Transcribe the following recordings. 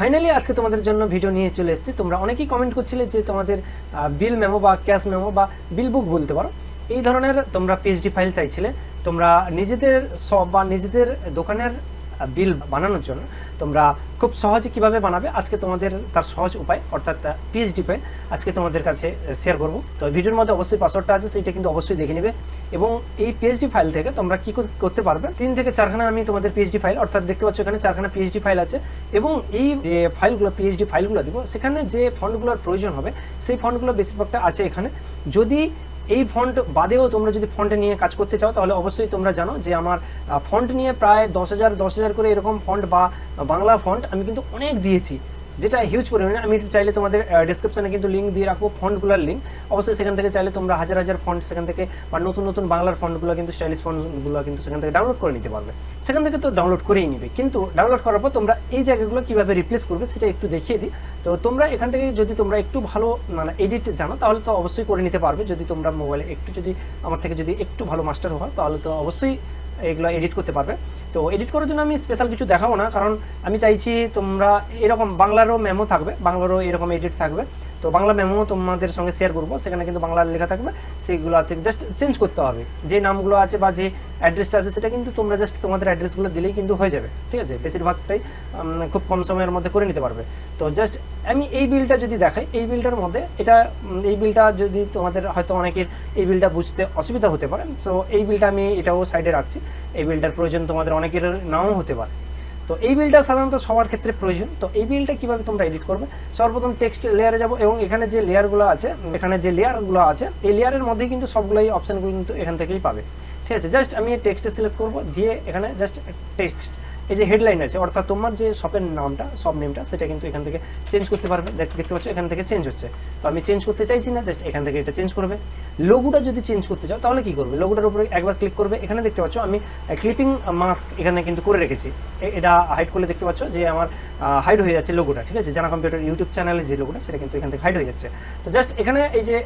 Finally আজকে তোমাদের জন্য ভিডিও নিয়ে চলে এসেছি। তোমরা অনেকেই কমেন্ট করছিলে যে তোমাদের বিল মেমো বা ক্যাশ মেমো বা বিল বুক বলতে পারো, এই ধরনের তোমরা পিএইচডি ফাইল চাইছিলে। তোমরা নিজেদের শপ বা নিজেদের দোকানের বিল বানানোর জন্য তোমরা খুব সহজে কিভাবে বানাবে আজকে তোমাদের তার সহজ উপায় অর্থাৎ পিএইচডি ফাইল আজকে তোমাদের কাছে শেয়ার করব। তো ভিডিওর মধ্যে অবশ্যই পাসওয়ার্ডটা আছে, সেটা কিন্তু অবশ্যই দেখে নেবে। এবং এই পিএইচডি ফাইল থেকে তোমরা কি করতে পারবে, 3 থেকে 4খানা আমি তোমাদের পিএইচডি ফাইল অর্থাৎ দেখতে পাচ্ছ এখানে 4খানা পিএইচডি ফাইল আছে। এবং এই যে ফাইলগুলো পিএইচডি ফাইলগুলো দিব, সেখানে যে ফন্টগুলোর প্রয়োজন হবে সেই ফন্টগুলো বেশিরভাগটা আছে এখানে। যদি এই ফন্ট বাদেও তোমরা যদি ফন্ট নিয়ে কাজ করতে চাও তাহলে অবশ্যই তোমরা জানো যে আমার ফন্ট নিয়ে প্রায় 10,000 করে এরকম ফন্ট বা বাংলা ফন্ট আমি কিন্তু অনেক দিয়েছি, যেটা হিউজ পরিমাণে। আমি চাইলে তোমাদের ডেসক্রিপশনে কিন্তু লিঙ্ক দিয়ে রাখবো ফন্টগুলোর লিঙ্ক, অবশ্যই সেখান থেকে চাইলে তোমরা হাজার হাজার ফন্ট সেখান থেকে বা নতুন নতুন বাংলার ফন্টগুলো কিন্তু স্টাইলিশ ফন্টগুলো কিন্তু সেখান থেকে ডাউনলোড করে নিতে পারবে। সেখান থেকে তো ডাউনলোড করেই নিবে, কিন্তু ডাউনলোড করার পর তোমরা এই জায়গাগুলো কীভাবে রিপ্লেস করবে সেটা একটু দেখিয়ে দিই। তো তোমরা এখান থেকে যদি তোমরা একটু ভালো এডিট জানো তাহলে তো অবশ্যই করে নিতে পারবে। যদি তোমরা মোবাইলে একটু যদি আমার থেকে যদি একটু ভালো মাস্টার হও তাহলে তো অবশ্যই এগুলো এডিট করতে পারবে। তো এডিট করার জন্য আমি স্পেশাল কিছু দেখাবো না, কারণ আমি চাইছি তোমরা এরকম বাংলারও মেমো থাকবে, বাংলারও এরকম এডিট থাকবে। তো বাংলা মেমো তোমাদের সঙ্গে শেয়ার করবো, সেখানে কিন্তু বাংলার লেখা থাকবে, সেইগুলো জাস্ট চেঞ্জ করতে হবে। যে নামগুলো আছে বা যে অ্যাড্রেসটা আছে সেটা কিন্তু তোমরা জাস্ট তোমাদের অ্যাড্রেসগুলো দিলেই কিন্তু হয়ে যাবে, ঠিক আছে। বেশিরভাগটাই খুব কম সময়ের মধ্যে করে নিতে পারবে। তো জাস্ট আমি এই বিলটা যদি দেখাই, এই বিলটার মধ্যে এই বিলটা যদি তোমাদের হয়তো অনেকের এই বিলটা বুঝতে অসুবিধা হতে পারে, সো এই বিলটা আমি এটাও সাইডে রাখছি। এই বিলটার প্রয়োজন তোমাদের অনেকের নাও হতে পারে। তো এই বিলটা সাধারণত সবার ক্ষেত্রে প্রয়োজন। তো এই বিলটা কীভাবে তোমরা এডিট করবে, সর্বপ্রথম টেক্সট লেয়ারে যাব এবং এখানে যে লেয়ারগুলো আছে এই লেয়ারের মধ্যেই কিন্তু সবগুলোই অপশানগুলো কিন্তু এখান থেকেই পাবে, ঠিক আছে। জাস্ট আমি টেক্সটে সিলেক্ট করব, দিয়ে এখানে জাস্ট টেক্সট এই যে হেডলাইন আছে অর্থাৎ তোমার যে শপের নামটা, শপ নেমটা, সেটা কিন্তু এখান থেকে চেঞ্জ করতে পারবে। দেখতে পাচ্ছ এখান থেকে চেঞ্জ হচ্ছে। তো আমি চেঞ্জ করতে চাইছি না, জাস্ট এখান থেকে এটা চেঞ্জ করবে। লোগোটা যদি চেঞ্জ করতে চাও তাহলে কি করবে, লোগোটার উপরে একবার ক্লিক করবে। এখানে দেখতে পাচ্ছ আমি ক্লিপিং মাস্ক এখানে কিন্তু করে রেখেছি। এটা হাইড করলে দেখতে পাচ্ছ যে আমার হাইড হয়ে যাচ্ছে লোগোটা, ঠিক আছে। জানা কম্পিউটার ইউটিউব চ্যানেলে যে লোগোটা সেটা কিন্তু এখান থেকে হাইড হয়ে যাচ্ছে। তো জাস্ট এখানে এই যে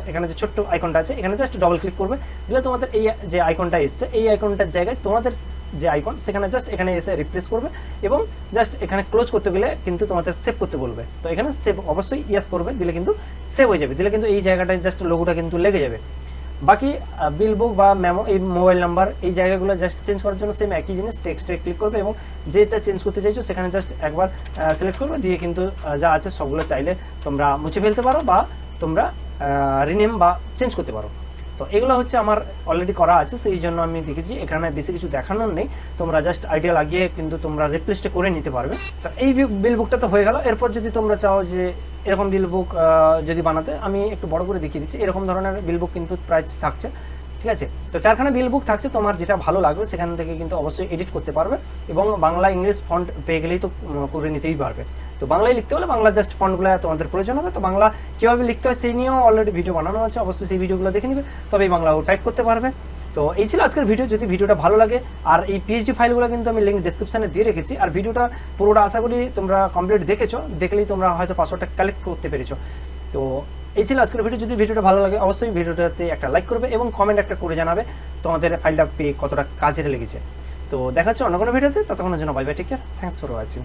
এখানে যে ছোট্ট আইকনটা আছে এখানে জাস্ট ডবল ক্লিক করবে, দিলে তোমাদের এই যে আইকনটা এসছে এই আইকনটার জায়গায় তোমাদের যে আইকন সেখানে জাস্ট এখানে এসে রিপ্লেস করবে এবং জাস্ট এখানে ক্লোজ করতে গেলে কিন্তু তোমাদের সেভ করতে বলবে। তো এখানে সেভ অবশ্যই ইয়েস করবে, দিলে কিন্তু সেভ হয়ে যাবে, দিলে কিন্তু এই জায়গাটায় জাস্ট লোগোটা কিন্তু লেগে যাবে। বাকি বিল বুক বা মেমো এই মোবাইল নাম্বার এই জায়গাগুলো জাস্ট চেঞ্জ করার জন্য সেম একই জিনিস, টেক্সটে ক্লিক করবে এবং যেটা চেঞ্জ করতে চাইছো সেখানে জাস্ট একবার সিলেক্ট করবে, দিয়ে কিন্তু যা আছে সবগুলো চাইলে তোমরা মুছে ফেলতে পারো বা তোমরা রিনেম বা চেঞ্জ করতে পারো। তো এগুলো হচ্ছে আমার অলরেডি করা আছে, সেই জন্য আমি দেখেছি এখানে বেশি কিছু দেখানোর নেই। তোমরা জাস্ট আইডিয়া লাগিয়ে কিন্তু তোমরা রিপ্লেসটা করে নিতে পারবে। তো এই বিল বুকটা তো হয়ে গেল। এরপর যদি তোমরা চাও যে এরকম বিল বুক যদি বানাতে, আমি একটু বড় করে দেখিয়ে দিচ্ছি। এরকম ধরনের বিল বুক কিন্তু প্রাইস থাকছে, ঠিক আছে। তো 4খানা বিল বুক থাকছে, তোমার যেটা ভালো লাগবে সেখান থেকে কিন্তু অবশ্যই এডিট করতে পারবে এবং বাংলা ইংলিশ ফন্ট পেয়ে গেলেই তো করে নিতেই পারবে। তো বাংলায় লিখতে হলে বাংলা জাস্ট ফন্টগুলো তোমাদের প্রয়োজন হবে। তো বাংলা কীভাবে লিখতে হয় সেই নিয়েও অলরেডি ভিডিও বানানো আছে, অবশ্যই সেই ভিডিওগুলো দেখে নিবে, তবেই বাংলাও টাইপ করতে পারবে। তো এই ছিল আজকের ভিডিও। যদি ভিডিওটা ভালো লাগে, আর এই পিএইচডি ফাইলগুলো কিন্তু আমি লিঙ্ক ডেসক্রিপশনে দিয়ে রেখেছি, আর ভিডিওটা পুরোটা আশা করি তোমরা কমপ্লিট দেখেছো, দেখলেই তোমরা হয়তো পাসওয়ার্ডটা কালেক্ট করতে পেরেছো। তো এই ছিল আজকের ভিডিও। যদি ভিডিওটা ভালো লাগে অবশ্যই ভিডিওটাতে একটা লাইক করবে এবং কমেন্ট একটা করে জানাবে তোমাদের ফাইলটা পেয়ে কতটা কাজে লেগেছে। তো দেখা হচ্ছে অন্য কোনো ভিডিওতে, ততক্ষণের জন্য bye bye, take care, thanks for watching.